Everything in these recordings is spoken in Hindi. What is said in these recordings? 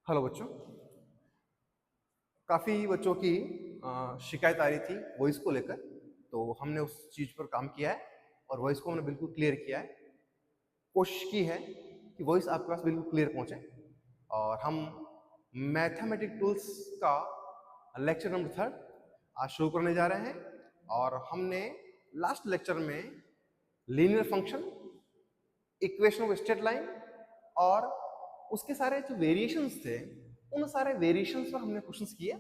हेलो बच्चों। काफ़ी बच्चों की शिकायत आ रही थी वॉइस को लेकर, तो हमने उस चीज़ पर काम किया है और वॉइस को हमने बिल्कुल क्लियर किया है। कोशिश की है कि वॉइस आपके पास बिल्कुल क्लियर पहुंचे और हम मैथमेटिक टूल्स का लेक्चर नंबर 3 आज शुरू करने जा रहे हैं। और हमने लास्ट लेक्चर में linear function, equation of straight line और उसके सारे जो वेरिएशंस थे उन सारे वेरिएशंस पर हमने क्वेश्चंस किए।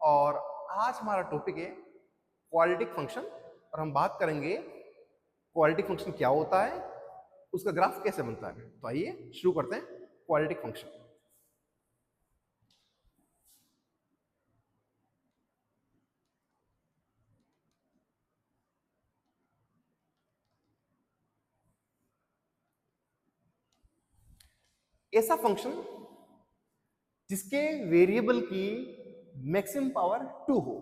और आज हमारा टॉपिक है क्वाड्रेटिक फंक्शन और हम बात करेंगे क्वाड्रेटिक फंक्शन क्या होता है, उसका ग्राफ कैसे बनता है। तो आइए शुरू करते हैं क्वाड्रेटिक फंक्शन। ऐसा फंक्शन जिसके वेरिएबल की मैक्सिमम पावर 2 हो,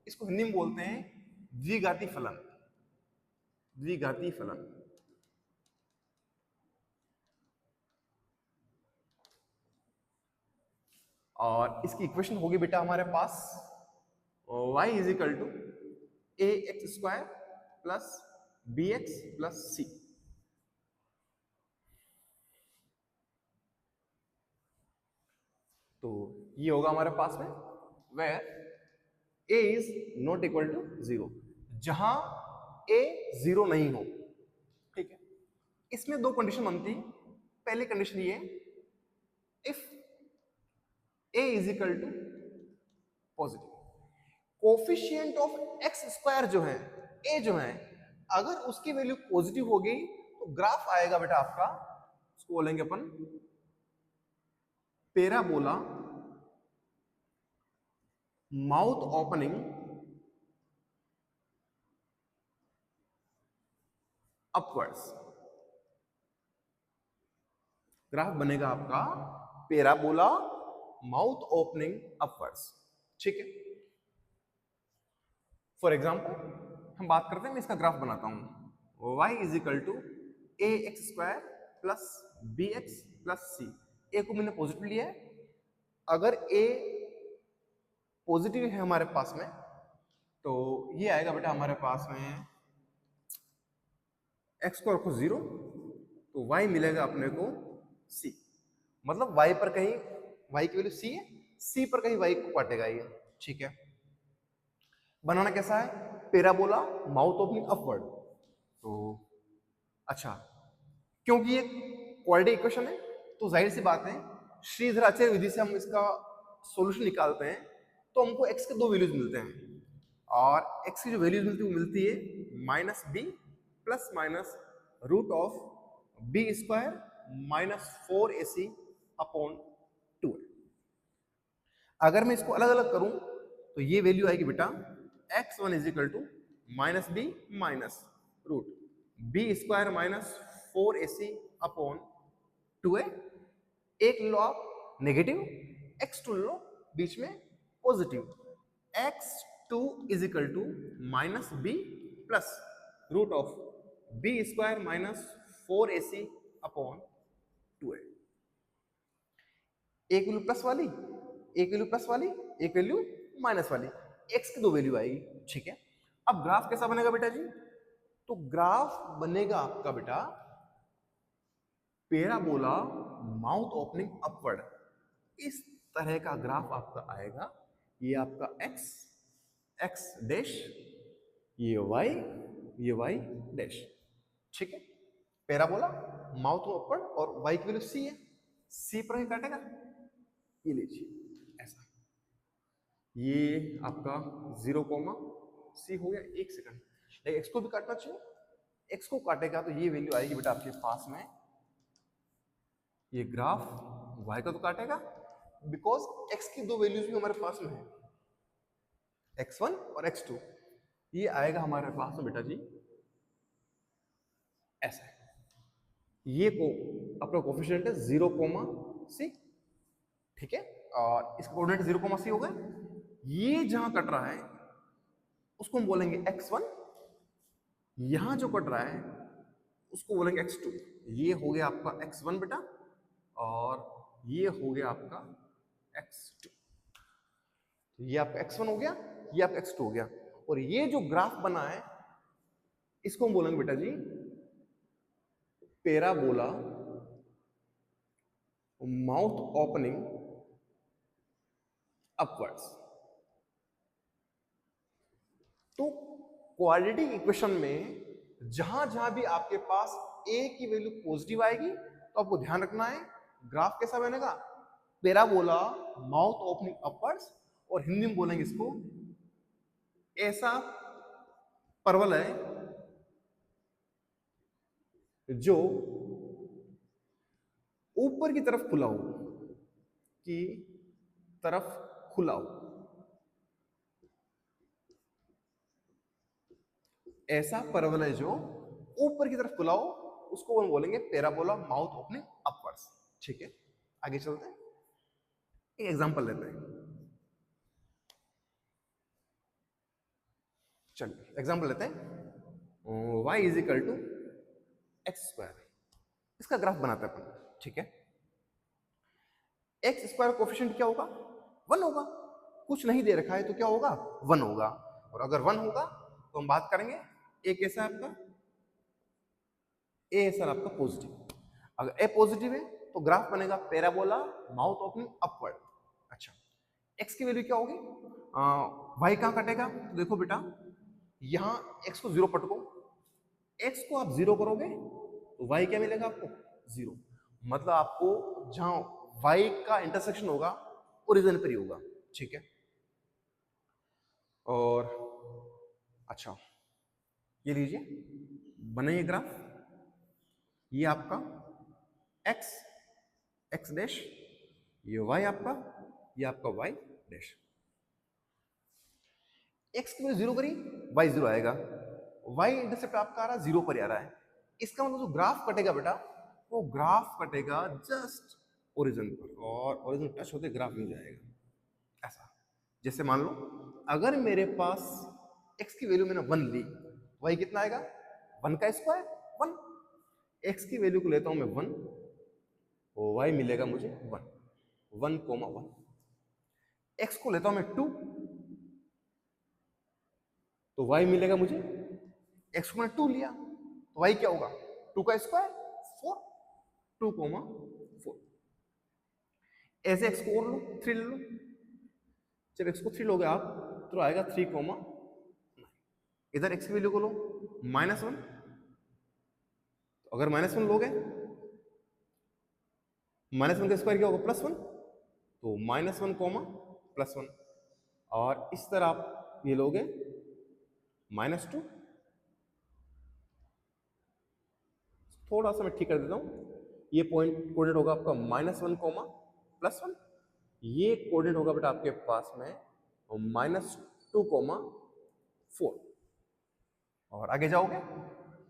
इसको हिंदी में बोलते हैं द्विघाती फलन। द्विघाती फलन। और इसकी इक्वेशन होगी बेटा हमारे पास y is equal to A X square plus B X plus C. तो ये होगा हमारे पास में where a is not equal to 0, जहां a 0 नहीं हो। ठीक है, इसमें दो कंडीशन बनती। पहली कंडीशन ये, if a is equal to positive, coefficient of x square जो है a जो है, अगर उसकी वैल्यू पॉजिटिव होगी तो ग्राफ आएगा बेटा आपका, उसको बोलेंगे अपन parabola mouth opening upwards. Graph बनेगा आपका पैराबोला माउथ ओपनिंग अपवर्ड्स। ठीक है, फॉर एग्जाम्पल हम बात करते हैं, मैं इसका ग्राफ बनाता हूं। y is equal to A X square plus B X plus C. A को मैंने पॉजिटिव लिया है, अगर ए पॉजिटिव है हमारे पास में तो ये आएगा बेटा हमारे पास में x को रखो 0 तो y मिलेगा अपने को c। मतलब y पर कहीं y की वैल्यू c है, c पर कहीं y को काटेगा ये। ठीक है, बनाना कैसा है, पैराबोला माउथ ओपनिंग अपवर्ड। तो अच्छा, क्योंकि ये क्वाड्रेटिक इक्वेशन है तो जाहिर सी बात है श्रीधराचार्य विधि से हम इसका सॉल्यूशन निकालते हैं तो हमको x के दो वैल्यूज मिलते हैं। और x की जो वैल्यूज मिलती है वो मिलती है minus B plus minus root of B square minus 4ac upon 2। अगर मैं इसको अलग अलग करूं तो ये वैल्यू आएगी बेटा x1 is equal to minus B minus root B square minus 4ac upon 2a। एक लो आप नेगेटिव, x2 लो बीच में positive, x2 is equal to minus B plus root of B square minus 4ac upon 2a। एक वैल्यू प्लस वाली, एक वैल्यू प्लस वाली, एक वैल्यू माइनस वाली, x की दो वैल्यू आएगी। ठीक है, अब ग्राफ कैसा बनेगा बेटा जी, तो ग्राफ बनेगा आपका बेटा पैराबोला माउथ ओपनिंग अपवर्ड। इस तरह का ग्राफ आपका आएगा। ये आपका x, x डैश, ये y, ये y डैश। ठीक है, पैराबोला माउथ अपवर्ड और y की वैल्यू c है, c पर ही काटेगा। ये लीजिए ऐसा, ये आपका 0 c हो गया। एक सेकंड, लेकिन x को भी काटना चाहिए, x को काटेगा तो ये वैल्यू आएगी बेटा आपके पास में, ये ग्राफ y का तो काटेगा बिकॉज x की दो वैल्यूज भी हमारे पास में है, x1 और x2। ये आएगा हमारे पास में बेटा जी ऐसा है। ये को अपना कोफिशिएंट है 0 c। ठीक है, और इसका कोऑर्डिनेट 0 c होगा। ये जहां कट रहा है उसको हम बोलेंगे x1, यहां जो कट रहा है उसको बोलेंगे x2। ये हो गया आपका x1 बेटा और ये हो गया आपका x2। ये आपका x1 हो गया, ये आपका x2 हो गया। और ये जो ग्राफ बना है इसको हम बोलेंगे बेटा जी पैराबोला माउथ ओपनिंग अपवर्ड्स। तो क्वाड्रेटिक इक्वेशन में जहां जहां भी आपके पास a की वैल्यू पॉजिटिव आएगी तो आपको ध्यान रखना है ग्राफ कैसा बनेगा, पैराबोला माउथ ओपनिंग अपवर्ड्स, और हिंदी में बोलेंगे इसको ऐसा परवल है जो ऊपर की तरफ खुला हो, की तरफ खुला हो, ऐसा परवल है जो ऊपर की तरफ खुला हो, उसको हम बोलेंगे पैराबोला माउथ ओपनिंग अपवर्ड्स। ठीक है, आगे चलते हैं, एक एग्जांपल लेते हैं। चलिए एग्जांपल लेते हैं, y is equal to x square, इसका ग्राफ बनाते हैं अपन। ठीक है, एक्स स्क्वायर कोफिशिएंट क्या होगा, 1 होगा। कुछ नहीं दे रखा है तो क्या होगा, 1 होगा। और अगर 1 होगा तो हम बात करेंगे ए कैसा है आपका, ए है सर आपका पॉजिटिव। अगर ए पॉजिटिव है तो ग्राफ बनेगा पैराबोला माउथ ओपनिंग अपवर्ड। अच्छा, एक्स की वैल्यू क्या होगी, वाई कहां कटेगा, तो देखो बेटा यहां एक्स को 0 पटको, एक्स को आप 0 करोगे तो वाई क्या मिलेगा आपको, 0। मतलब आपको जहां वाई का इंटरसेक्शन होगा ओरिजिन पर ही होगा। ठीक है, और अच्छा ये लीजिए बने ये ग्राफ, ये आपका x x डैश, ये y आपका, ये आपका y डैश। x की वैल्यू 0 करी, y 0 आएगा, y इंटरसेप्ट आपका आ रहा है 0 पर आ रहा है। इसका मतलब जो ग्राफ कटेगा बेटा वो ग्राफ कटेगा जस्ट ओरिजिन पर, और ओरिजिन टच होते ग्राफ मिल जाएगा ऐसा। जैसे मान लो अगर मेरे पास x की वैल्यू मैंने 1 ली, y कितना आएगा, 1 का स्क्वायर 1, x की वैल्यू को लेता हूं मैं 1, और y मिलेगा मुझे 1, 1,1। x को लेता हूं मैं 2, तो y मिलेगा मुझे, x को मैंने 2 लिया तो y क्या होगा, 2 का स्क्वायर 4, 2,4। ऐसे x को और लो, 3 ले लो, जब x को 3 लोगे आप तो आएगा 3,9। इधर x की वैल्यू को लो -1, अगर -1 लोगे -1 का स्क्वायर क्या होगा, +1, तो -1, +1। और इस तरह आप ये लोगे -2, थोड़ा सा मैं ठीक कर देता हूं, ये पॉइंट कोऑर्डिनेट होगा आपका -1, +1, ये कोऑर्डिनेट होगा बेटा आपके पास में -2, 4। और आगे जाओगे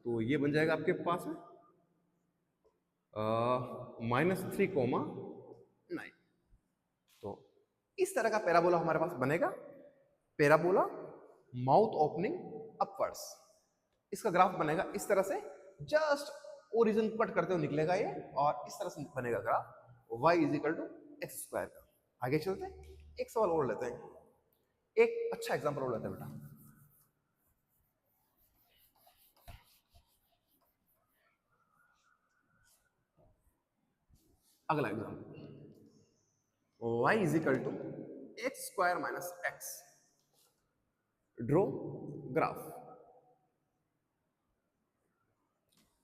तो ये बन जाएगा आपके पास में -3,9। तो इस तरह का पैराबोला हमारे पास बनेगा, पैराबोला माउथ ओपनिंग अपवर्ड्स। इसका ग्राफ बनेगा इस तरह से, जस्ट ओरिजिन कट करते हुए निकलेगा ये, और इस तरह से बनेगा graph y is equal to x square का। आगे चलते हैं, एक सवाल और लेते हैं, एक अच्छा एग्जांपल और लेते हैं बेटा। अगला example, y is equal to x square minus x, draw graph.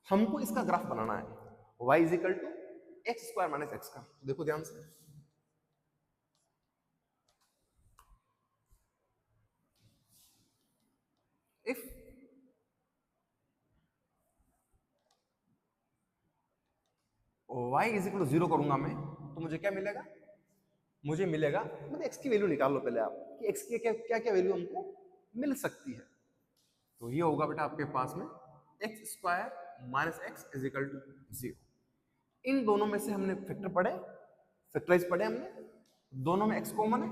हमको इसका ग्राफ बनाना है, y is equal to x square minus x का। देखो ध्यान से, if y is equal to 0 करूंगा मैं तो मुझे क्या मिलेगा, मुझे मिलेगा, मतलब x की वैल्यू निकाल लो पहले आप कि x की क्या क्या वैल्यू हमको मिल सकती है। तो ये होगा बेटा आपके पास में x square minus x is equal to 0। इन दोनों में से हमने फैक्टर पढ़े, फैक्टराइज पढ़े हमने, दोनों में x कॉमन है,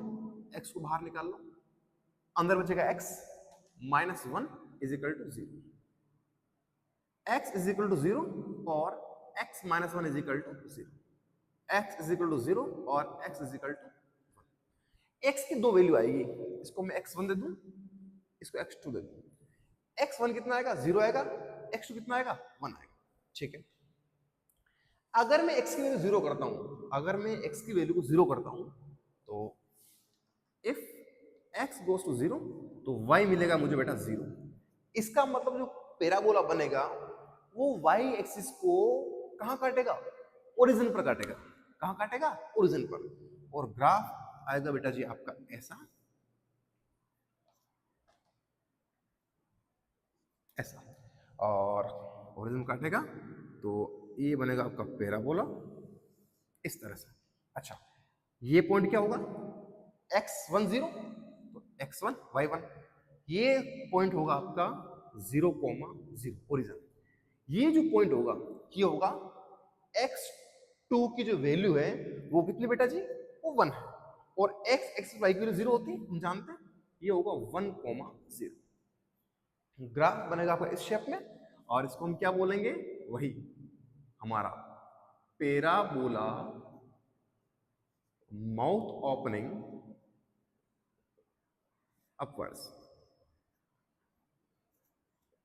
x को बाहर निकाल लो, अंदर बचेगा x -1 is equal to 0, x is equal to 0 और x -1 is equal to 0, x is equal to 0 और x is equal to x की दो वैल्यू आएगी, इसको मैं x1 दे दूं, इसको x2 दे दूं। x1 कितना आएगा 0 आएगा, x2 कितना आएगा 1 आएगा। ठीक है, अगर मैं x की वैल्यू 0 करता हूं, अगर मैं x की वैल्यू को 0 करता हूं, तो इफ x गोes टू 0 तो y मिलेगा मुझे बेटा 0। इसका मतलब जो पैराबोला बनेगा वो y एक्सिस को कहां काटेगा, ओरिजिन पर काटेगा। कहां काटेगा, ओरिजिन पर। और ग्राफ आएगा बेटा जी आपका ऐसा, ऐसा, और ओरिजिन काटेगा तो ये बनेगा आपका पैराबोला इस तरह से। अच्छा, ये पॉइंट क्या होगा, x1 0 तो x1 y1, ये पॉइंट होगा आपका 0,0 ओरिजिन। ये जो पॉइंट होगा ये होगा x2 की जो वैल्यू है वो कितनी बेटा जी, वो 1 है, और x y की वैल्यू 0 होती है हम जानते हैं, ये होगा 1,0। ग्राफ बनेगा आपका इस शेप में, और इसको हम क्या बोलेंगे, वही हमारा पैराबोला माउथ ओपनिंग अपवर्ड्स।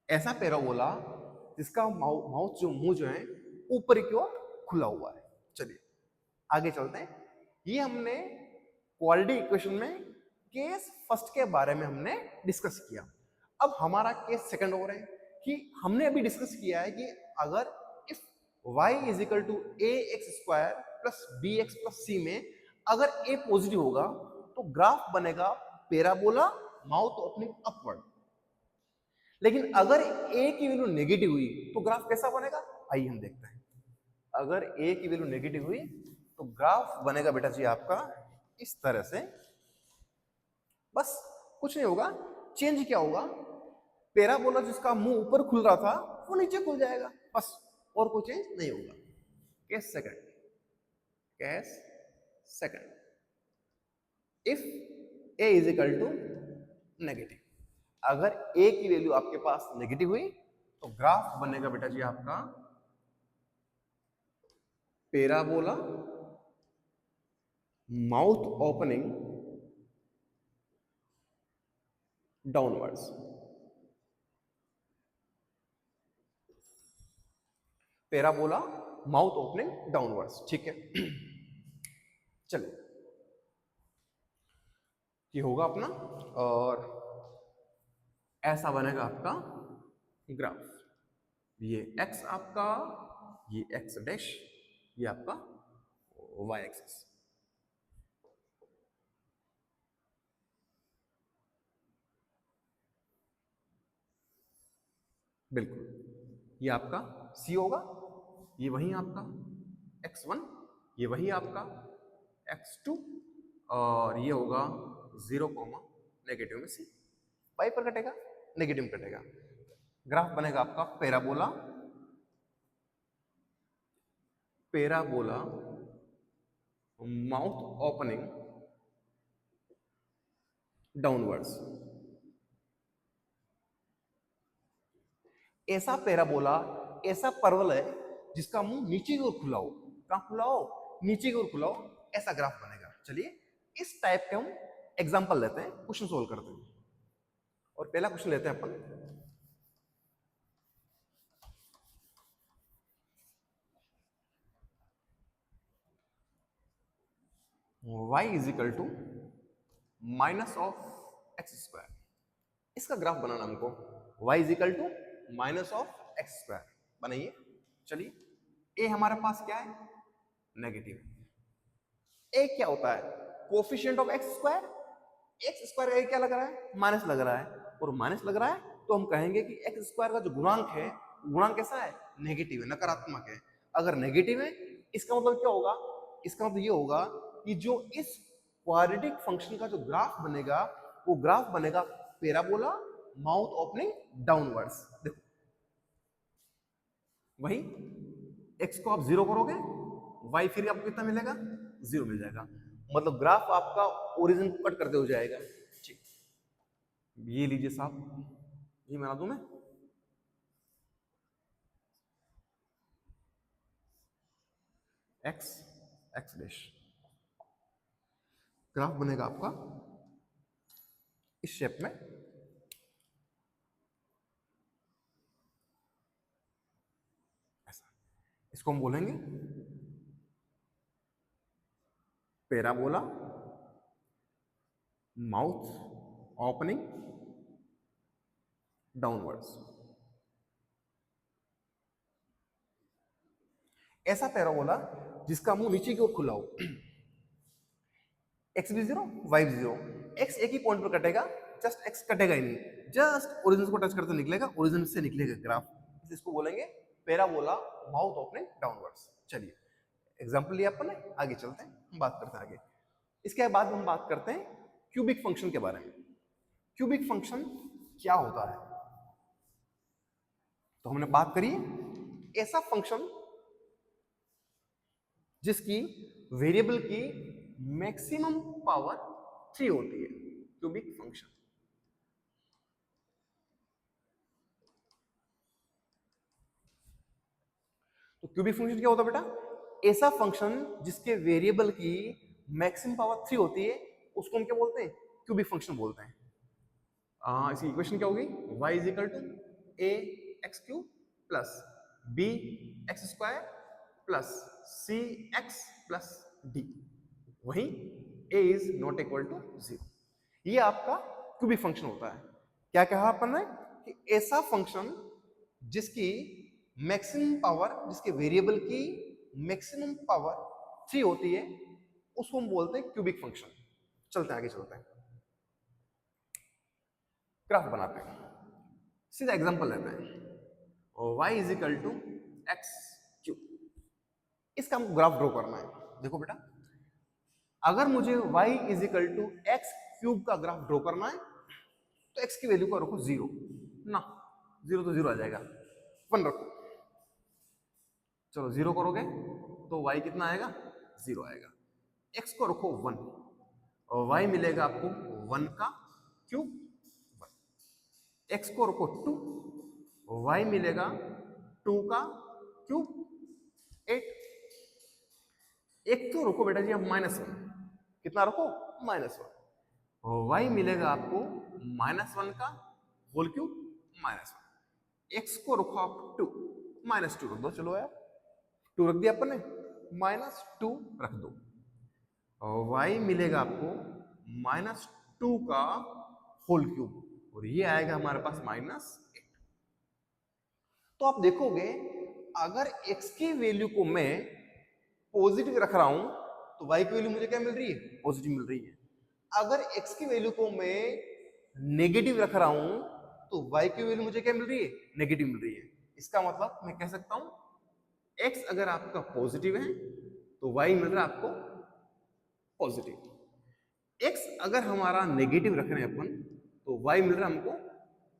ऐसा पैराबोला जिसका माउथ जो मुंह जो है ऊपर की ओर खुला हुआ है। चलिए आगे चलते हैं। ये हमने क्वाड्रेटिक इक्वेशन में केस फर्स्ट के बारे में हमने डिस्कस किया। अब हमारा केस सेकंड हो रहा है कि हमने अभी डिस्कस किया है कि अगर if y is equal to A X square plus B X plus C में अगर a पॉजिटिव होगा तो ग्राफ बनेगा पैराबोला माउथ ओपनिंग अपवर्ड। लेकिन अगर a की वैल्यू नेगेटिव हुई तो ग्राफ कैसा बनेगा, आइए हम देखते हैं। अगर a की वैल्यू नेगेटिव हुई तो ग्राफ बनेगा बेटा जी आपका इस तरह से। बस कुछ नहीं होगा, चेंज क्या होगा, पैराबोला जिसका मुंह ऊपर खुल रहा था वो नीचे खुल जाएगा, बस, और कोई चेंज नहीं होगा। Case second, case second, if a is equal to negative, अगर a की वैल्यू आपके पास नेगेटिव हुई तो ग्राफ बनेगा बेटा जी आपका parabola mouth opening downwards. Parabola mouth opening downwards. ठीक है, चलो ये होगा अपना, और ऐसा बनेगा आपका ग्राफ। ये x आपका, ये x डैश, ये आपका y एक्सिस। बिल्कुल, ये आपका c होगा, ये वही आपका x1, ये वही आपका x2, और ये होगा 0, नेगेटिव में c, y पर कटेगा, नेगेटिव कटेगा। ग्राफ बनेगा आपका parabola, parabola mouth opening downwards. ऐसा पैराबोला, ऐसा परवल है जिसका मुंह नीचे की ओर खुला हो। कहां खुला हो, नीचे की ओर खुला हो, ऐसा ग्राफ बनेगा। चलिए इस टाइप के हम एग्जांपल लेते हैं, क्वेश्चन सोल्व करते हैं। और पहला क्वेश्चन लेते हैं अपन, y is equal to minus of x square. इसका ग्राफ बनाना हमको, y is equal to minus of x square बनाइए। चलिए a हमारे पास क्या है, नेगेटिव। a क्या होता है, coefficient of x square. X square का क्या लग रहा है, माइनस लग रहा है, और माइनस लग रहा है तो हम कहेंगे कि एक्स स्क्वायर का जो गुणांक है, गुणांक कैसा है, नेगेटिव है, नकारात्मक है। अगर नेगेटिव है इसका मतलब क्या होगा, इसका मतलब ये होगा कि जो इस क्वाड्रेटिक फंक्शन का जो ग्राफ बनेगा वो ग्राफ बनेगा पैराबोला माउथ ओपनिंग डाउनवर्ड्स। देखो वही x को आप 0 करोगे, y फिर आपको कितना मिलेगा, 0 मिल जाएगा। मतलब ग्राफ आपका ओरिजिन को कट करते हो जाएगा। ठीक, ये लीजिए साहब, ये बना दूं मैं, x x डैश, ग्राफ बनेगा आपका इस शेप में, ऐसा। इसको हम बोलेंगे पैराबोला माउथ ओपनिंग डाउनवर्ड्स। ऐसा पैराबोला जिसका मुंह नीचे की ओर खुला हो, एक्स भी जीरो वाई भी जीरो, एक्स एक ही पॉइंट पर कटेगा, जस्ट एक्स कटेगा ही नहीं, जस्ट ओरिजिन को टच करते निकलेगा, ओरिजिन से निकलेगा ग्राफ, इसको बोलेंगे पैराबोला माउथ ओपनिंग डाउनवर्ड्स। चलिए एग्जांपल लिया अपन ने, आगे चलते हैं, बात करते हैं आगे। इसके बाद हम बात करते हैं क्यूबिक फंक्शन के बारे में। क्यूबिक फंक्शन क्या होता है? तो हमने बात करी ऐसा फंक्शन जिसकी वेरिएबल की मैक्सिमम पावर 3 होती है, क्यूबिक फंक्शन। तो क्यूबिक फंक्शन क्या होता है बेटा? ऐसा फंक्शन जिसके वेरिएबल की मैक्सिमम पावर 3 होती है, उसको हम क्या बोलते हैं? क्यूबिक फंक्शन बोलते हैं। इसकी इक्वेशन क्या होगी? y is equal to A x cube plus B x square plus C x plus D, वहीं a is not equal to 0। ये आपका क्यूबिक फंक्शन होता है। क्या कहा अपन ने? कि ऐसा फंक्शन जिसकी मैक्सिमम पावर, जिसके वेरिएबल की मैक्सिमम पावर 3 होती है, उसको हम बोलते हैं क्यूबिक फंक्शन। चलते हैं आगे, चलते हैं, ग्राफ बनाते हैं, सीधा एग्जांपल लेते हैं, और y is equal to x cube. इसका हमको ग्राफ ड्रॉ करना है। देखो बेटा, अगर मुझे y is equal to x cube का ग्राफ ड्रॉ करना है, तो x की वैल्यू को रखो 0 ना, 0 तो 0 आ जाएगा, 1 रखो। चलो 0 करोगे तो y कितना आएगा? 0 आएगा। x को रखो 1 और y मिलेगा आपको 1 का क्यूब, x को रखो 2, y मिलेगा 2 का क्यूब 8। एक तो रखो बेटा जी अब -1, कितना रखो? -1, और y मिलेगा आपको -1 का होल क्यूब -1। x को रखो आप 2, -2 रख दो, चलो यार 2 रख दिया अपन ने, -2 रख दो, और y मिलेगा आपको -2 का होल क्यूब, और ये आएगा हमारे पास -8। तो आप देखोगे अगर x की वैल्यू को मैं पॉजिटिव रख रहा हूं तो y की वैल्यू मुझे क्या मिल रही है? पॉजिटिव मिल रही है। अगर x की वैल्यू को मैं नेगेटिव रख रहा हूं तो y की वैल्यू मुझे क्या मिल रही है? नेगेटिव मिल रही है। इसका मतलब मैं कह सकता हूं x अगर आपका पॉजिटिव है तो y मिल रहा है आपको पॉजिटिव, x अगर हमारा नेगेटिव रख रहे हैं अपन तो y मिल रहा है हमको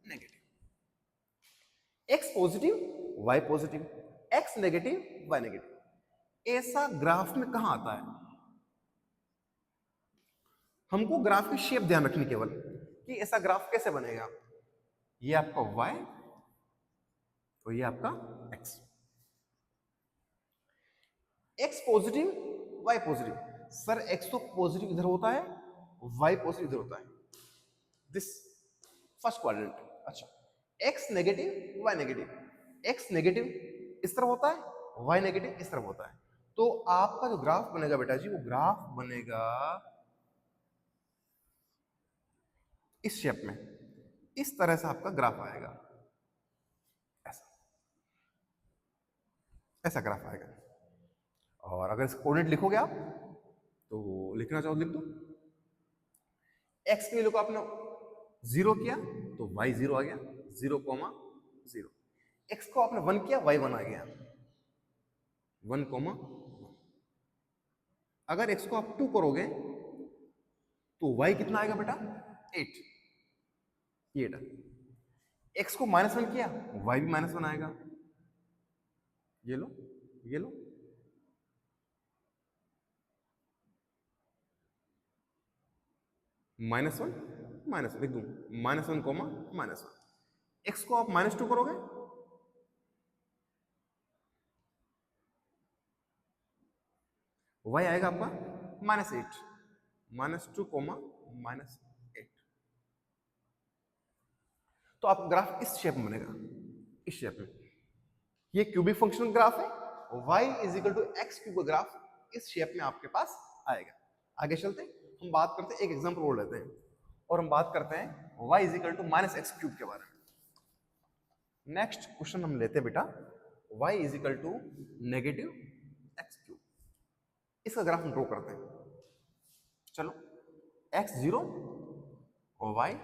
negative. x positive y positive, x negative y negative. ऐसा ग्राफ में कहां आता है? हमको ग्राफ की शेप ध्यान रखनी केवल, कि ऐसा ग्राफ कैसे बनेगा। ये आपका y और ये आपका x, x positive y positive. Sir x तो पॉजिटिव इधर होता है, y पॉजिटिव इधर होता है, दिस फर्स्ट क्वाड्रेंट। अच्छा, x negative y negative, x negative इस तरफ होता है, y नेगेटिव इस तरफ होता है। तो आपका जो ग्राफ बनेगा बेटा जी, वो ग्राफ बनेगा इस शेप में, इस तरह से आपका ग्राफ आएगा, ऐसा ऐसा ग्राफ आएगा। और अगर इसका कोऑर्डिनेट लिखोगे आप तो लिखना चाहो लिख दो। x की वैल्यू को आपने 0 किया तो y 0 आ गया, 0,0। x को आपने 1 किया, y 1 आ गया, 1,1। अगर x को आप 2 करोगे तो y कितना आएगा बेटा? 8। ये x को -1 किया, y भी -1 आएगा। ये लो, ये लो, -1 लिख दूं, -1,-1। x को आप -2 करोगे, y आएगा आपका -8, -2, -8। तो आपका ग्राफ इस शेप में बनेगा, इस शेप में। ये क्यूबिक फंक्शन ग्राफ है, y is equal to x cube का ग्राफ इस शेप में आपके पास आएगा। आगे चलते हैं, हम बात करते हैं, एक एग्जांपल और लेते हैं और हम बात करते हैं y is equal to -x cube के बारे में। नेक्स्ट क्वेश्चन हम लेते हैं बेटा y is equal to -x cube. इसका ग्राफ हम ड्रॉ करते हैं। चलो x 0 और y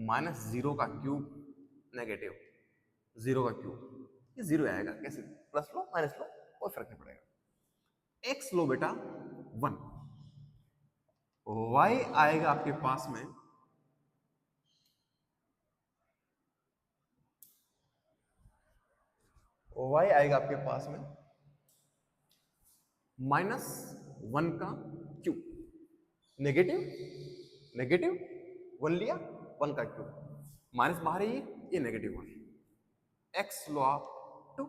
-0 का क्यूब -0 का क्यूब, ये 0 आएगा। कैसे? प्लस लो माइनस लो कोई फर्क नहीं पड़ेगा। x लो बेटा 1, y आएगा आपके पास में y आएगा आपके पास में -1 का क्यूब, नेगेटिव 1 लिया, 1 का क्यूब, माइनस बाहर है ये -1। x लो आप 2,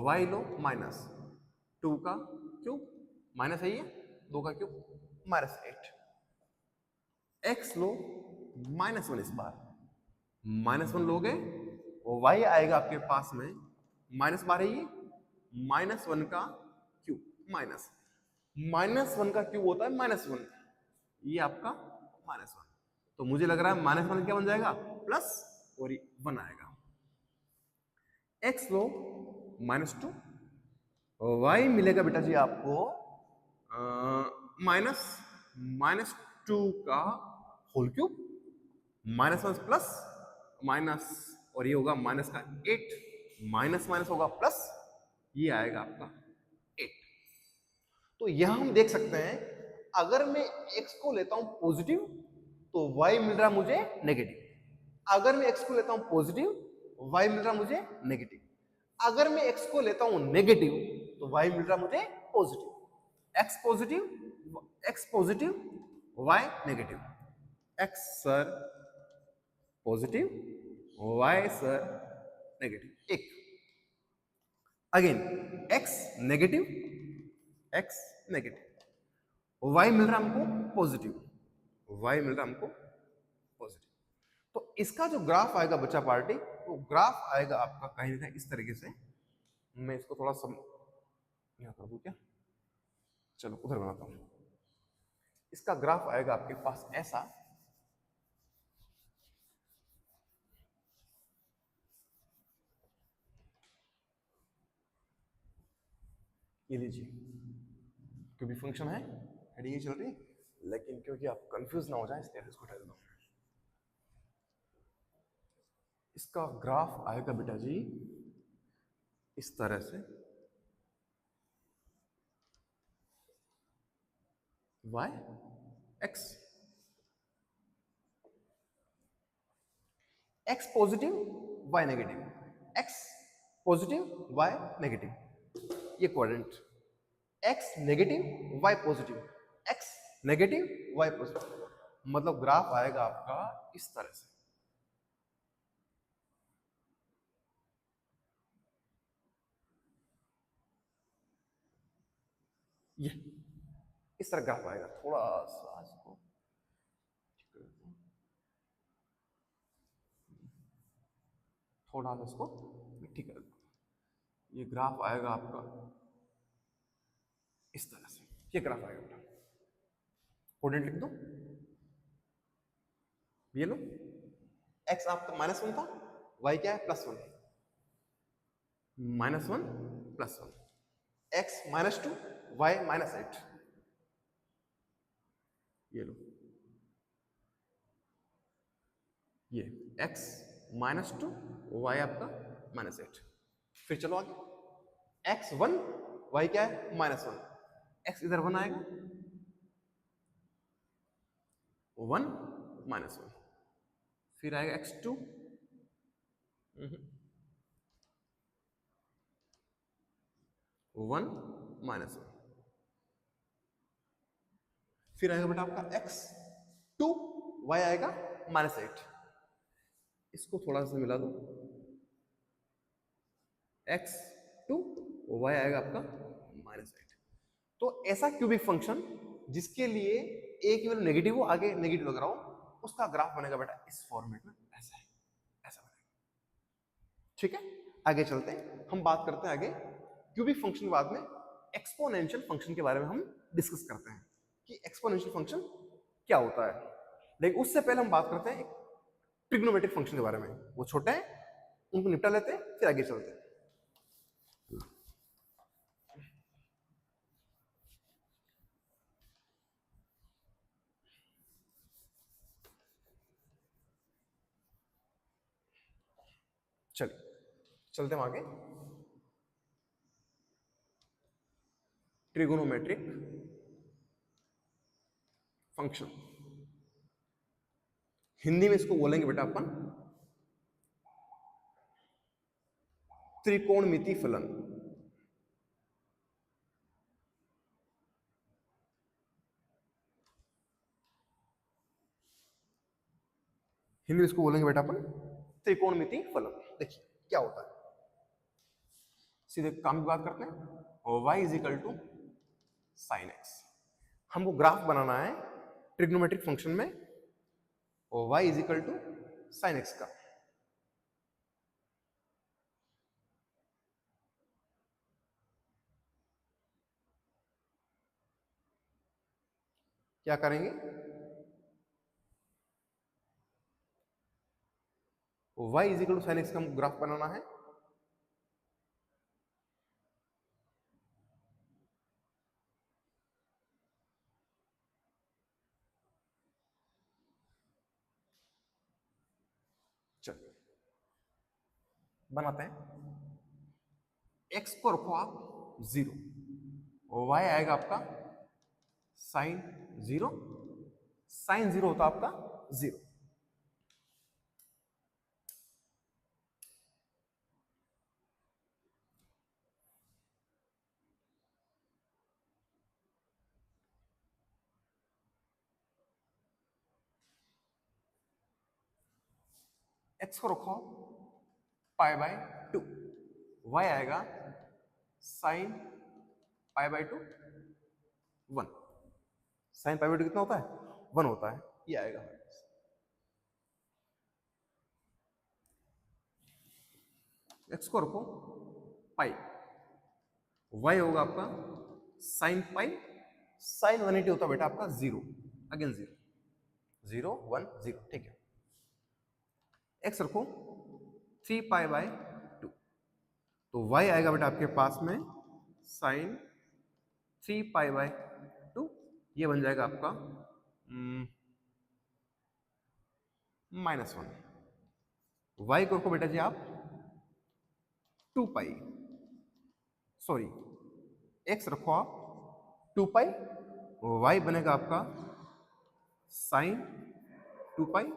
y लो -2 का क्यूब, माइनस है ये 2 का क्यूब, -8। x लो -1, इस बार -1 लोगे और y आएगा आपके पास में माइनस बाहर है ये -1 का क्यूब, -1 का क्यूब होता है -1, ये आपका -1। तो मुझे लग रहा है -1 क्या बन जाएगा? प्लस, और 1 आएगा। x लो -2, y मिलेगा बेटा जी आपको -2 का होल क्यूब, -1 प्लस माइनस, और ये होगा माइनस का 8, माइनस होगा प्लस, ये आएगा आपका 8। तो यहां हम देख सकते हैं, अगर मैं x को लेता हूं पॉजिटिव तो y मिल रहा मुझे नेगेटिव, अगर मैं x को लेता हूं पॉजिटिव y मिल रहा मुझे नेगेटिव, अगर मैं x को लेता हूं नेगेटिव तो y मिल रहा मुझे positive. x positive y negative, x sir positive y sir negative. एक अगेन x नेगेटिव y मिल रहा हमको पॉजिटिव, y मिल रहा हमको पॉजिटिव। तो इसका जो ग्राफ आएगा बच्चा पार्टी, तो ग्राफ आएगा आपका कहीं ना कहीं इस तरीके से। मैं इसको थोड़ा यहां कर दूं क्या? चलो उधर बनाता हूं। इसका ग्राफ आएगा आपके पास ऐसा, ये लीजिए, क्योंकि फंक्शन है हेडिंग चल रही, लेकिन क्योंकि आप कंफ्यूज ना हो जाए इसलिए इसको हटा देता हूं। इसका ग्राफ आएगा बेटा जी इस तरह से, y x positive y negative, x positive y negative, ये quadrant. x negative y positive, x negative y positive, मतलब ग्राफ आएगा आपका इस तरह से। ये इस तरह ग्राफ आएगा। थोड़ा सा इसको ठीक कर दो। ये ग्राफ आएगा आपका इस तरह से, ये ग्राफ आएगा बेटा। कोऑर्डिनेट लिख दो, ये लो, x आपका -1 था, y क्या है +1, -1 +1, x -2 y -8, ये लो, ये x -2 y आपका -8। फिर चलो आगे, x 1 y क्या है -1, x इधर 1 आएगा, 1 -1, फिर आएगा x 2 1 -1, फिर आएगा बेटा आपका x 2 y आएगा -8, इसको थोड़ा सा मिला दो, x 2 y आएगा आपका -8। तो ऐसा क्यूबिक फंक्शन जिसके लिए ए की वैल्यू नेगेटिव हो, आगे नेगेटिव लग रहा हो, उसका ग्राफ बनेगा बेटा इस फॉर्मेट में, ऐसा है, ऐसा बनेगा। ठीक है, आगे चलते हैं, हम बात करते हैं आगे क्यूबिक फंक्शन के बाद में एक्सपोनेंशियल फंक्शन के बारे में हम डिस्कस करते हैं कि एक्सपोनेंशियल फंक्शन क्या होता है। लेकिन उससे पहले हम बात करते हैं ट्रिग्नोमेट्रिक फंक्शन के बारे में, वो छोटे हैं उनको निपटा लेते हैं, फिर आगे चलते हैं। चलिए चलते हैं आगे। ट्रिगोनोमेट्रिक फंक्शन, हिंदी में इसको बोलेंगे बेटा अपन त्रिकोणमिति फलन। हिंदी में इसको बोलेंगे बेटा अपन त्रिकोणमिति फलन। देखिए क्या होता है, सीधे काम की बात करते हैं। और y is equal to sine x, हमको ग्राफ बनाना है ट्रिग्नोमेट्रिक फंक्शन में, और y is equal to sine x का। क्या करेंगे, y is equal to sine x का हमको ग्राफ बनाना है। चलिए बनाते हैं। x को रखो आप 0, और y आएगा आपका साइन 0, साइन 0 होता आपका 0। x को रखो पाई बाय 2, y आएगा sine pi by 2 1। Sine pi by 2 कितना होता है, 1 होता है, ये आएगा। x को रखो पाई, y होगा आपका साइन पाई, साइन 180 होता है बेटा आपका 0, अगेन 0 0 1 0। ठीक है, x रखो 3 पाई बाय 2, तो y आएगा बेटा आपके पास में साइन 3 पाई बाय 2, ये बन जाएगा आपका -1। y को रखो बेटा जी आप 2 पाई, सॉरी x रखो आप 2 पाई, y बनेगा आपका साइन 2 पाई,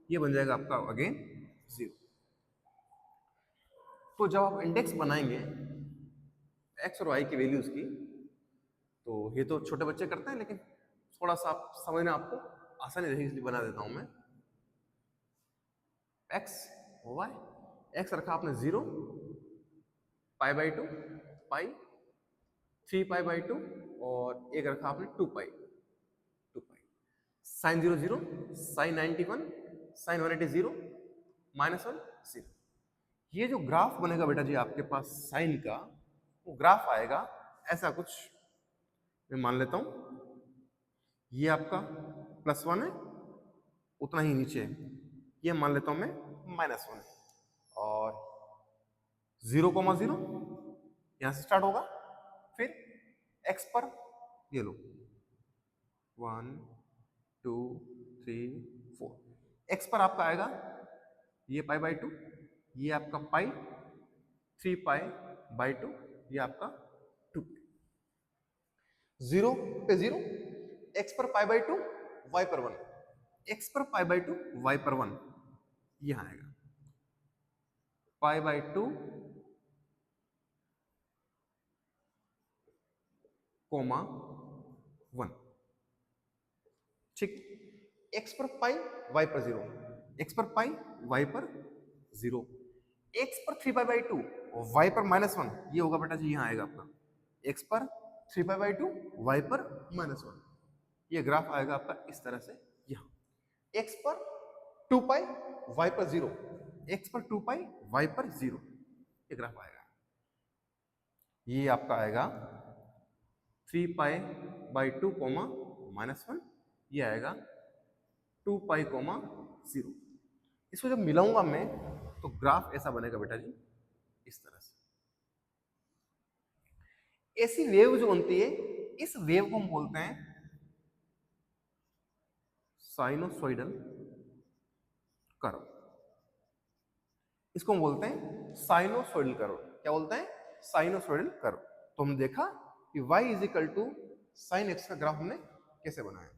ये बन जाएगा आपका अगेन 0। तो जब आप इंडेक्स बनाएंगे x और y की वैल्यूज की, तो ये तो छोटे बच्चे करते हैं, लेकिन थोड़ा सा आप समझना आपको आसानी रहेगी, इसलिए बना देता हूं मैं। x y, x रखा आपने 0, pi by 2 pi, 3 pi by 2, और एक रखा आपने 2 पाई, 2 पाई, साइन 0 0, साइन 91, साइन 180 0, -1 0। ये जो ग्राफ बनेगा बेटा जी आपके पास साइन का, वो ग्राफ आएगा ऐसा कुछ, मैं मान लेता हूं ये आपका +1 है, उतना ही नीचे ये मान लेता हूं मैं -1 है, और 0,0 यहां से स्टार्ट होगा, फिर x पर ये लो 1 2 3 4, x पर आपका आएगा ये पाई बाई 2, ये आपका पाई 3 पाई बाई 2, ये आपका 2, 0 पे 0, x पर पाई बाई 2, y पर 1, x पर पाई बाई 2, y पर 1, यहां आएगा पाई बाई 2 कोमा 1। ठीक, x पर पाई, y पर 0, x पर पाई, y पर 0, x पर 3 पाई बाई 2 और y पर -1, ये होगा बेटा जी, यहाँ आएगा आपका x पर 3 पाई बाई 2, y पर -1। ये ग्राफ आएगा आपका इस तरह से, यहाँ x पर 2 पाई, y पर 0, x पर 2 पाई, y पर 0, ये ग्राफ आएगा। ये आपका आएगा 3 पाई बाई 2 कोमा -1, ये आएगा 2 पाई कोमा 0। इसको जब मिलाऊंगा मैं तो ग्राफ ऐसा बनेगा बेटा जी, इस तरह से। ऐसी वेव जो बनती है, इस वेव को हम बोलते हैं साइनोसॉइडल कर्व। इसको हम बोलते हैं साइनोसॉइडल कर्व। क्या बोलते हैं? Sinusoidal curve. तो हमने देखा कि y is equal to sine x का ग्राफ हमने कैसे बनाया।